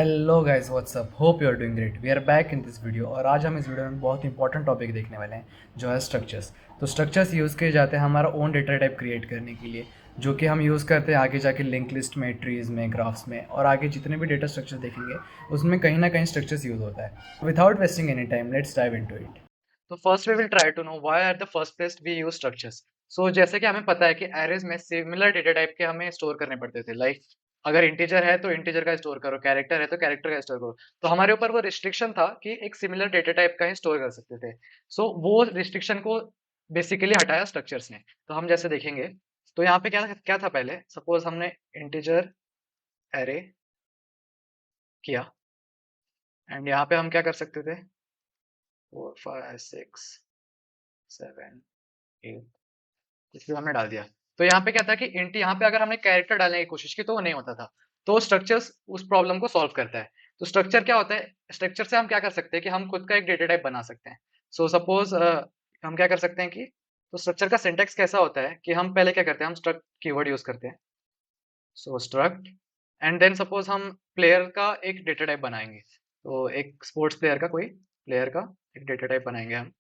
Hello guys, what's up, hope you are doing great. We are back in this video और आज हम इस video में बहुत इंपॉर्टेंट टॉपिक देखने वाले हैं जो है स्ट्रक्चर्स। तो स्ट्रक्चर्स यूज़ किए जाते हैं हमारा ओन डेटा टाइप क्रिएट करने के लिए, जो कि हम यूज़ करते हैं आगे जाके लिंक लिस्ट में, ट्रीज़ में, ग्राफ्स में, और आगे जितने भी डेटा स्ट्रक्चर देखेंगे उसमें कहीं ना कहीं स्ट्रक्चर्स यूज़ होता है। Without wasting any time, let's dive into it. तो first we will try to know why at the first place we use structures. So जैसे कि हमें पता है कि एरेज में सिमिलर डेटा टाइप के हमें स्टोर करने पड़ते थे। लाइक अगर इंटीजर है तो इंटीजर का स्टोर करो, कैरेक्टर है तो कैरेक्टर का स्टोर करो। तो हमारे ऊपर वो रिस्ट्रिक्शन था कि एक सिमिलर डेटा टाइप का ही स्टोर कर सकते थे। सो वो रिस्ट्रिक्शन को बेसिकली हटाया स्ट्रक्चर्स ने। तो हम जैसे देखेंगे, तो यहाँ पे क्या क्या था, पहले सपोज हमने इंटीजर एरे किया एंड यहाँ पे हम क्या कर सकते थे, 4 5 6 7 8 कुछ भी हमने डाल दिया। तो यहाँ पे क्या था कि इंट, यहाँ पे अगर हमने कैरेक्टर डालने की कोशिश की तो वो नहीं होता था। तो स्ट्रक्चर्स उस प्रॉब्लम को सॉल्व करता है। तो स्ट्रक्चर क्या होता है, स्ट्रक्चर से हम क्या कर सकते हैं कि हम खुद का एक डेटा टाइप बना सकते हैं। सो सपोज हम क्या कर सकते हैं कि, तो स्ट्रक्चर का सिंटेक्स कैसा होता है कि हम पहले क्या करते हैं, हम स्ट्रक्ट कीवर्ड यूज करते हैं। सो स्ट्रक्ट एंड देन सपोज हम प्लेयर का एक डेटा टाइप बनाएंगे। तो एक स्पोर्ट्स प्लेयर का, कोई प्लेयर का एक डेटा टाइप बनाएंगे हम।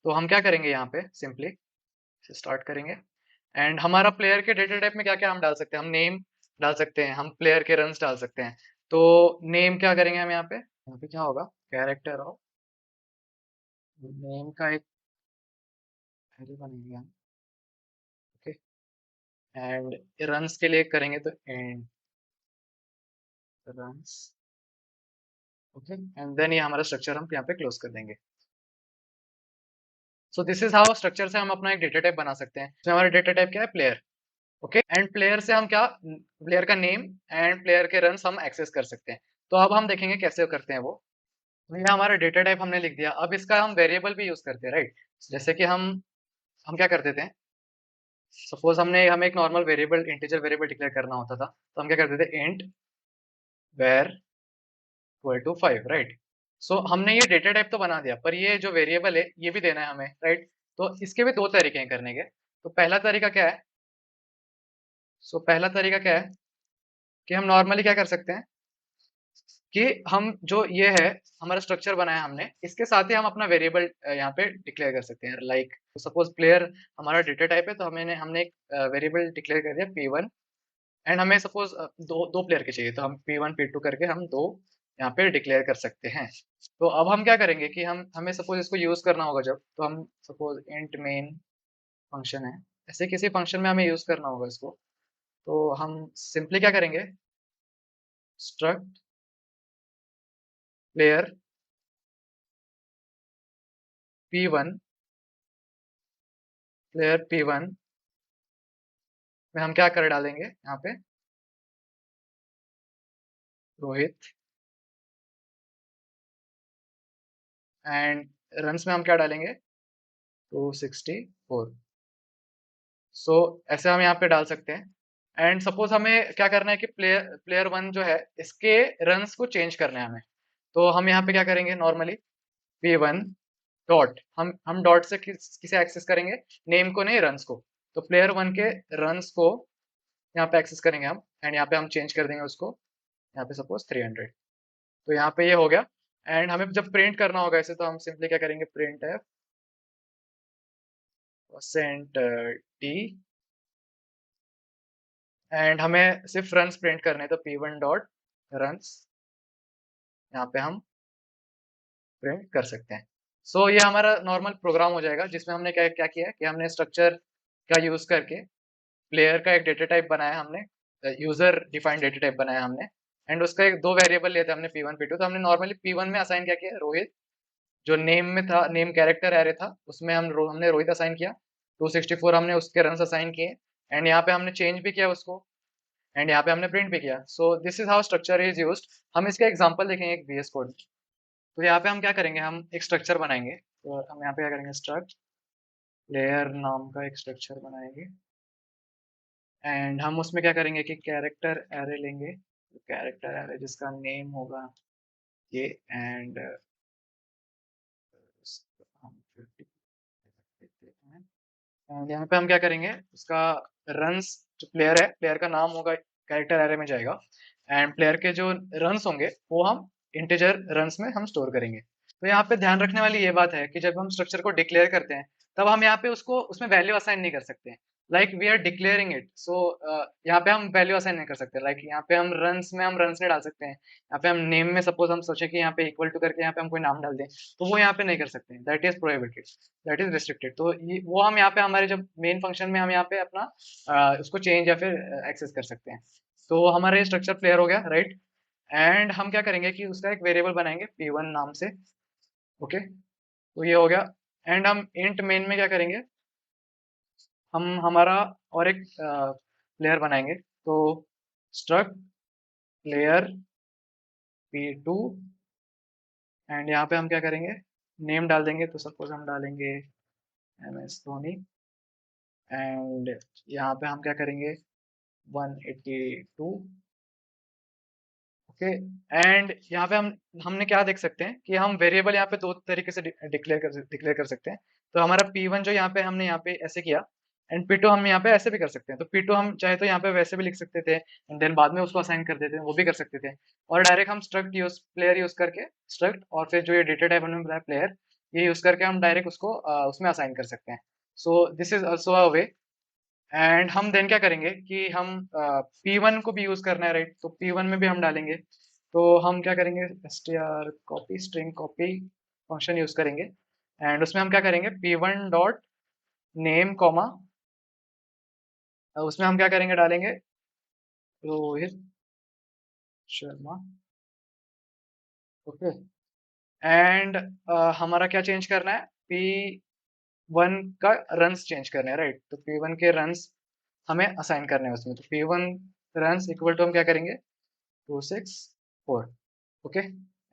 तो हम क्या करेंगे, यहाँ पे सिंपली स्टार्ट करेंगे एंड हमारा प्लेयर के डेटा टाइप में क्या-क्या हम डाल सकते हैं, हम नेम डाल सकते हैं, हम प्लेयर के रन्स डाल सकते हैं। तो नेम क्या करेंगे हम यहाँ पे क्या होगा, कैरेक्टर ऑफ नेम का एक एरे बनाएंगे हम। ओके, एंड रन्स के लिए करेंगे तो and runs. Okay, and then ये हमारा स्ट्रक्चर हम यहाँ पे क्लोज कर देंगे। So this is how structure से हम अपना एक डेटा टाइप बना सकते हैं। तो हमारा डेटा टाइप क्या है, प्लेयर। ओके, एंड प्लेयर से हम क्या, प्लेयर का नेम एंड प्लेयर के रन्स हम एक्सेस कर सकते हैं। तो अब हम देखेंगे कैसे करते हैं वो। तो ये हमारा डेटा टाइप हमने लिख दिया। अब इसका हम वेरिएबल भी यूज करते हैं, राइट। जैसे कि हम क्या करते थे, सपोज हमें एक normal variable, integer variable declare करना होता था। तो हम क्या करते थे, int var equal to 5, right. So हमने ये डेटा टाइप तो बना दिया, पर ये जो वेरिएबल है ये भी देना है हमें, राइट। तो इसके भी दो तरीके हैं करने के। तो पहला तरीका क्या है, पहला तरीका क्या है कि हम नॉर्मली क्या कर सकते हैं कि हम जो ये है, हमारा स्ट्रक्चर बनाया हमने, इसके साथ ही हम अपना वेरिएबल यहाँ पे डिक्लेयर कर सकते हैं। लाइक सपोज प्लेयर हमारा डेटा टाइप है, तो हमने एक वेरिएबल डिक्लेयर कर दिया P1 एंड हमें सपोज दो दो प्लेयर के चाहिए, तो हम P1 P2 करके हम दो यहाँ पे डिक्लेयर कर सकते हैं। तो अब हम क्या करेंगे कि हमें सपोज इसको यूज करना होगा जब, तो हम सपोज इंट मेन फंक्शन है, ऐसे किसी फंक्शन में हमें यूज करना होगा इसको। तो हम सिंपली क्या करेंगे, struct player P1, player P1 में हम क्या कर डालेंगे यहाँ पे, रोहित, एंड रन्स में हम क्या डालेंगे, 264। सो ऐसे हम यहाँ पे डाल सकते हैं। एंड सपोज हमें क्या करना है कि प्लेयर प्लेयर वन जो है, इसके रन्स को चेंज करना है हमें। तो हम यहाँ पे क्या करेंगे, नॉर्मली P1 डॉट, हम डॉट से किसे एक्सेस करेंगे, नेम को नहीं, रन्स को। तो प्लेयर वन के रन्स को यहाँ पे एक्सेस करेंगे हम, एंड यहाँ पे हम चेंज कर देंगे उसको, यहाँ पे सपोज 300। तो यहाँ पे ये हो गया। एंड हमें जब प्रिंट करना होगा इसे, तो हम सिंपली क्या करेंगे, प्रिंट है परसेंट टी, एंड हमें सिर्फ रन्स प्रिंट करने हैं, तो P1 डॉट रन्स यहाँ पे हम प्रिंट कर सकते हैं। सो ये हमारा नॉर्मल प्रोग्राम हो जाएगा, जिसमें हमने क्या क्या किया है कि हमने स्ट्रक्चर का यूज करके प्लेयर का एक डेटा टाइप बनाया हमने, यूजर डिफाइंड डेटा टाइप बनाया हमने, एंड उसका एक दो वेरिएबल लिए थे हमने, P1 P2। तो हमने नॉर्मली P1 में असाइन क्या किया, रोहित। जो नेम में था, नेम कैरेक्टर एरे था, उसमें हमने रोहित असाइन किया। 264 हमने उसके रन्स असाइन किए, एंड यहाँ पे हमने चेंज भी किया उसको, एंड यहाँ पे हमने प्रिंट भी किया। सो this is how structure is used. हम इसका एग्जांपल देखेंगे एक VS कोड। तो यहाँ पे हम क्या करेंगे, हम एक स्ट्रक्चर बनाएंगे। तो हम यहाँ पे क्या करेंगे, स्ट्रक्ट प्लेयर नाम का एक स्ट्रक्चर बनाएंगे, एंड हम उसमें क्या करेंगे कि कैरेक्टर एरे लेंगे, कैरेक्टर एरे जिसका नेम होगा ये, एंड हम 50 देते हैं। एंड यहाँ पे हम क्या करेंगे, उसका रन्स, जो प्लेयर है, प्लेयर का नाम होगा, कैरेक्टर एरे में जाएगा। एंड प्लेयर के जो रन्स होंगे वो हम इंटीजर रन्स में हम स्टोर करेंगे। तो यहाँ पे ध्यान रखने वाली ये बात है कि जब हम स्ट्रक्चर को डिक्लेयर करते हैं तब हम यहाँ पे उसको उसमें वैल्यू असाइन नहीं कर सकते हैं। Like we are declaring it, so यहाँ पे हम वैल्यू असाइन नहीं कर सकते। लाइक यहाँ पे हम रन्स में हम रन्स नहीं डाल सकते हैं। यहाँ पे हम नेम में सपोज हम सोचे कि यहाँ पे इक्वल टू करके यहाँ पे हम कोई नाम डाल दें, तो वो यहाँ पे नहीं कर सकते हैं। That is prohibited, that is restricted. तो ये वो हम यहाँ पे हमारे जब मेन फंक्शन में हम यहाँ पे अपना उसको चेंज या फिर एक्सेस कर सकते हैं। तो हमारा ये स्ट्रक्चर क्लियर हो गया, राइट। एंड हम क्या करेंगे कि उसका एक वेरिएबल बनाएंगे p1 नाम से। ओके, तो ये हो गया। एंड हम इंट मेन में क्या करेंगे, हम हमारा और एक प्लेयर बनाएंगे। तो स्ट्रक्ट प्लेयर p2 एंड यहाँ पे हम क्या करेंगे, नेम डाल देंगे। तो सपोज हम डालेंगे MS धोनी। एंड यहाँ पे हम क्या करेंगे 182। ओके, एंड यहाँ पे हमने क्या देख सकते हैं कि हम वेरिएबल यहाँ पे दो तरीके से डिक्लेयर कर सकते हैं। तो हमारा p1 जो यहाँ पे हमने यहाँ पे ऐसे किया, एंड p2 हम यहाँ पे ऐसे भी कर सकते हैं। तो p2 हम चाहे तो यहाँ पे वैसे भी लिख सकते थे एंड देन बाद में उसको असाइन कर देते हैं, वो भी कर सकते थे। और डायरेक्ट हम स्ट्रक्ट यूज प्लेयर यूज करके स्ट्रक्ट और फिर जो ये डेटा टाइप हमने बताया प्लेयर, ये यूज करके हम डायरेक्ट उसको उसमें असाइन कर सकते हैं। सो this is also a way. And हम देन क्या करेंगे कि हम p1 को भी यूज करना है, राइट। तो p1 में भी हम डालेंगे। तो हम क्या करेंगे, str copy string copy function use करेंगे। एंड उसमें हम क्या करेंगे p1 डॉट नेम कॉमा, उसमें हम क्या करेंगे, डालेंगे रोहित शर्मा। ओके, एंड हमारा क्या चेंज करना है, p1 का रन्स चेंज करना है, राइट। तो p1 के रन्स हमें असाइन करने हैं उसमें। तो p1 रन्स इक्वल टू हम क्या करेंगे 264। ओके,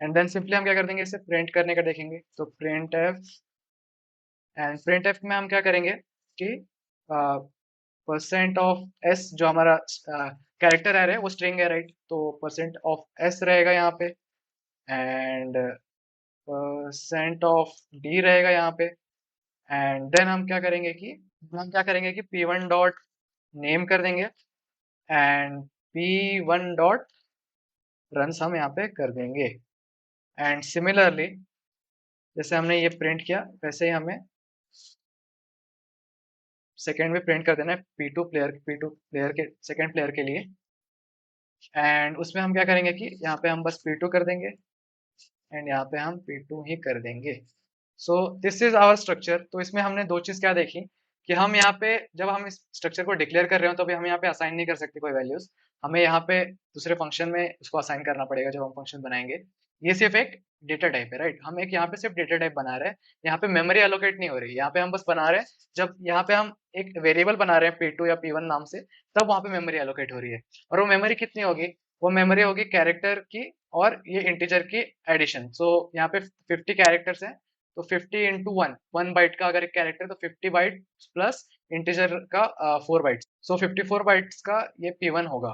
एंड देन सिंपली हम क्या कर देंगे, इसे प्रिंट करने का देखेंगे। तो print F, and print F में हम क्या करेंगे कि परसेंट ऑफ एस, जो हमारा कैरेक्टर एरे है वो स्ट्रिंग है, राइट। तो परसेंट ऑफ एस रहेगा यहाँ पे, एंड परसेंट ऑफ डी रहेगा यहाँ पे। एंड देन हम क्या करेंगे कि p1 डॉट नेम कर देंगे एंड p1 डॉट रन्स हम यहाँ पे कर देंगे। एंड सिमिलरली जैसे हमने ये प्रिंट किया वैसे ही हमें सेकेंड में प्रिंट कर देना है p2 प्लेयर के सेकेंड प्लेयर के लिए। एंड उसमें हम क्या करेंगे कि यहाँ पे हम बस p2 कर देंगे एंड यहाँ पे हम p2 ही कर देंगे। So this is our structure. तो इसमें हमने दो चीज क्या देखी कि हम यहाँ पे जब हम इस स्ट्रक्चर को डिक्लेयर कर रहे हो तो अभी हम यहाँ पे असाइन नहीं कर सकते कोई वैल्यूज। हमें यहाँ पे दूसरे फंक्शन में उसको असाइन करना पड़ेगा जब हम फंक्शन बनाएंगे। ये सिर्फ एक डेटा टाइप है, राइट। हम एक यहाँ पे सिर्फ डेटा टाइप बना रहे हैं, यहाँ पे मेमोरी एलोकेट नहीं हो रही। यहाँ पे हम बस बना रहे हैं, जब यहाँ पे हम एक वेरिएबल बना रहे हैं p2 या p1 नाम से, तब वहाँ पे मेमोरी एलोकेट हो रही है। और वो मेमोरी कितनी होगी, वो मेमोरी होगी कैरेक्टर की और ये इंटीजर की एडिशन। सो यहाँ पे 50 कैरेक्टर्स हैं, तो 50 इंटू 1 बाइट का अगर एक कैरेक्टर, तो 50 बाइट प्लस इंटीजर का 4 बाइट्स, सो 54 बाइट्स का ये p1 होगा।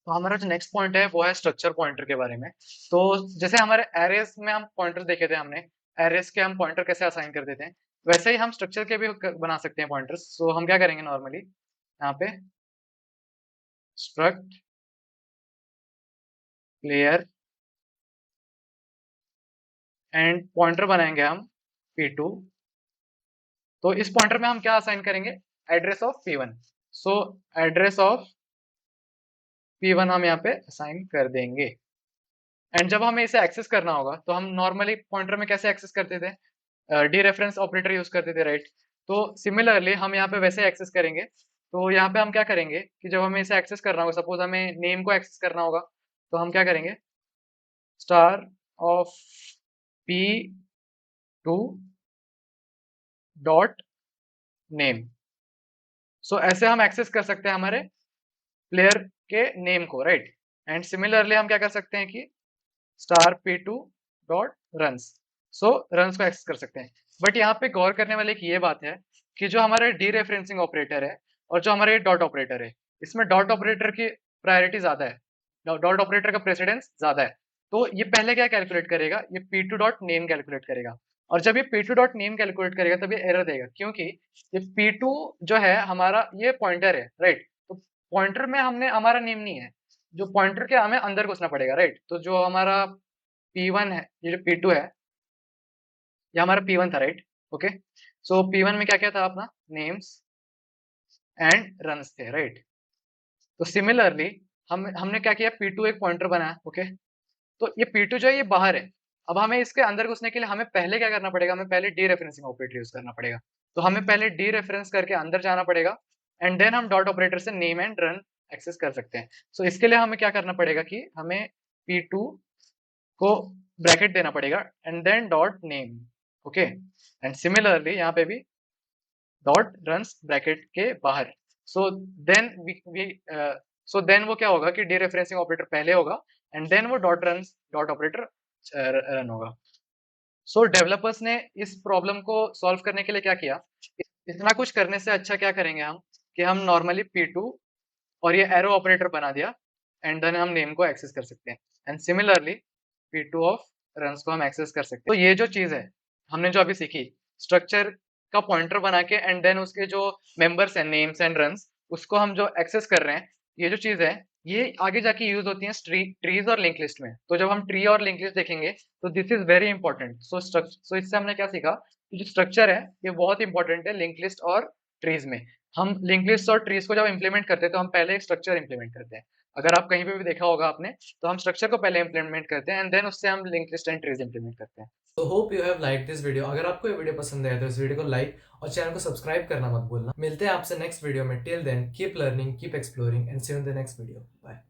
तो हमारा जो नेक्स्ट पॉइंट है वो है स्ट्रक्चर पॉइंटर के बारे में। तो जैसे हमारे एरेज में हम पॉइंटर देखे थे, हमने एरेज के हम पॉइंटर कैसे असाइन कर देते हैं, वैसे ही हम स्ट्रक्चर के भी बना सकते हैं पॉइंटर्स। सो हम क्या करेंगे नॉर्मली यहाँ पे स्ट्रक्ट प्लेयर एंड पॉइंटर बनाएंगे हम p2। तो इस पॉइंटर में हम क्या असाइन करेंगे, address of p1। So address of p1 हम यहाँ पे असाइन कर देंगे। एंड जब हमें इसे एक्सेस करना होगा तो हम नॉर्मली पॉइंटर में कैसे एक्सेस करते थे, डी रेफरेंस ऑपरेटर यूज करते थे, राइट। तो सिमिलरली हम यहाँ पे वैसे एक्सेस करेंगे। तो यहाँ पे हम क्या करेंगे कि जब हमें इसे एक्सेस करना होगा, सपोज हमें नेम को एक्सेस करना होगा, तो हम क्या करेंगे star of p2 dot name. So ऐसे हम एक्सेस कर सकते हैं हमारे प्लेयर के नेम को, राइट। एंड सिमिलरली हम क्या कर सकते हैं कि स्टार p2 डॉट रन्स, सो रन्स को एक्सेस कर सकते हैं। बट यहाँ पे गौर करने वाले की ये बात है कि जो हमारे डी रेफरेंसिंग ऑपरेटर है और जो हमारे डॉट ऑपरेटर है, इसमें डॉट ऑपरेटर की प्रायोरिटी ज्यादा है, डॉट ऑपरेटर का प्रेसिडेंस ज्यादा है। तो ये पहले क्या कैलकुलेट करेगा, ये p2 डॉट नेम कैलकुलेट करेगा। और जब ये p2 डॉट नेम कैलकुलेट करेगा तब ये एरर देगा, क्योंकि ये p2 जो है हमारा ये पॉइंटर है, राइट। तो पॉइंटर में हमने हमारा नेम नहीं है, जो पॉइंटर के हमें अंदर घुसना पड़ेगा, राइट? तो जो हमारा P1 है, ये जो P2 है, ये हमारा P1 था, राइट? ओके, सो P1 में क्या क्या था अपना? नेम्स एंड रन्स थे, राइट? तो सिमिलरली हमने क्या किया, P2 एक पॉइंटर बनाया, ओके? तो ये P2 जो है ये बाहर है। अब हमें इसके अंदर घुसने के लिए हमें पहले क्या करना पड़ेगा, हमें पहले डीरेफरेंसिंग ऑपरेटर यूज़ करना पड़ेगा। तो हमें पहले डीरेफरेंस करके अंदर जाना पड़ेगा एंड देन हम डॉट ऑपरेटर से नेम एंड रन एक्सेस कर सकते हैं। सो इसके लिए हमें क्या करना पड़ेगा कि हमें P2 को ब्रैकेट देना पड़ेगा and then dot name, okay? And similarly यहाँ पे भी डॉट रन्स ब्रैकेट के बाहर। सो देन सो देन वो क्या होगा कि डीरेफरेंसिंग ऑपरेटर पहले होगा एंड देन वो डॉट ऑपरेटर रन होगा। सो डेवलपर्स ने इस प्रॉब्लम को सॉल्व करने के लिए क्या किया, इतना कुछ करने से अच्छा क्या करेंगे हम कि हम नॉर्मली P2 और ये एरो ऑपरेटर बना दिया एंड देन हम नेम को एक्सेस कर सकते हैं and similarly P2 of runs को हम एक्सेस कर सकते हैं। तो ये जो चीज है हमने जो अभी सीखी, स्ट्रक्चर का पॉइंटर बना के एंड देन उसके जो मेंबर्स हैं नेम्स एंड रन्स, उसको हम जो एक्सेस कर रहे हैं, ये जो चीज है ये आगे जाके यूज होती है ट्रीज और लिंक लिस्ट में। तो जब हम ट्री और लिंक लिस्ट देखेंगे तो दिस इज वेरी इंपॉर्टेंट। सो इससे हमने क्या सीखा कि जो स्ट्रक्चर है ये बहुत इंपॉर्टेंट है लिंक लिस्ट और ट्रीज में। हम लिंक लिस्ट और ट्रीज को जब इंप्लीमेंट करते हैं तो हम पहले एक स्ट्रक्चर इंप्लीमेंट करते हैं। अगर आप कहीं पे भी देखा होगा आपने, तो हम स्ट्रक्चर को पहले इंप्लीमेंट करते हैं एंड देन उससे हम link list and trees implement करते हैं। तो hope you have like this video. अगर आपको ये वीडियो पसंद आया तो इस वीडियो को लाइक और चैनल को सब्सक्राइब करना मत भूलना। मिलते हैं आपसे नेक्स्ट वीडियो में। Till then keep learning, keep exploring and see you in the next video. Bye.